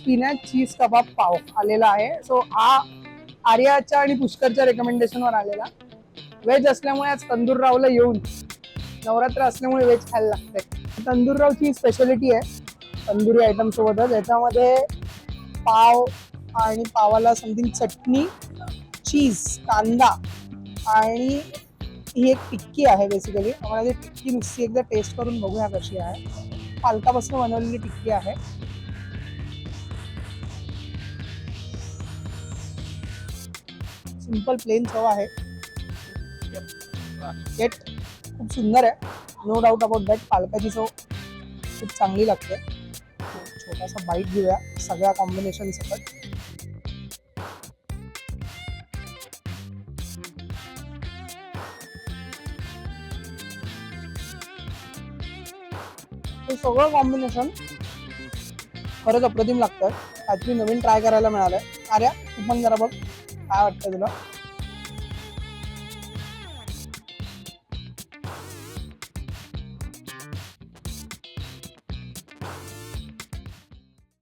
Spinach चीज कबाब पाव आलेला आहे. सो हा आर्याच्या आणि पुष्करच्या रेकमेंडेशनवर आलेला. व्हेज असल्यामुळे आज तंदूररावला येऊन, नवरात्र असल्यामुळे व्हेज खायला लागतंय. तंदूररावची स्पेशालिटी आहे तंदुरी आयटम सोबतच. याच्यामध्ये पाव आणि पावाला समथिंग चटणी, चीज, कांदा आणि ही एक टिक्की आहे बेसिकली. आम्हाला ती टिक्की नुसती एकदा टेस्ट करून बघूया कशी आहे. पालकापासून बनवलेली टिक्की आहे. सिंपल प्लेन चव आहे. खूप सुंदर आहे, नो डाऊट अबाउट दॅट. पालकाची चव खूप चांगली लागते. छोटासा बाईट घेऊया सगळ्या कॉम्बिनेशन सकट. हे सगळं कॉम्बिनेशन खरंच अप्रतिम लागतं. ॲक्च्युली नवीन ट्राय करायला मिळालंय. अरे तू पण जरा बघ काय वाटतं तुला.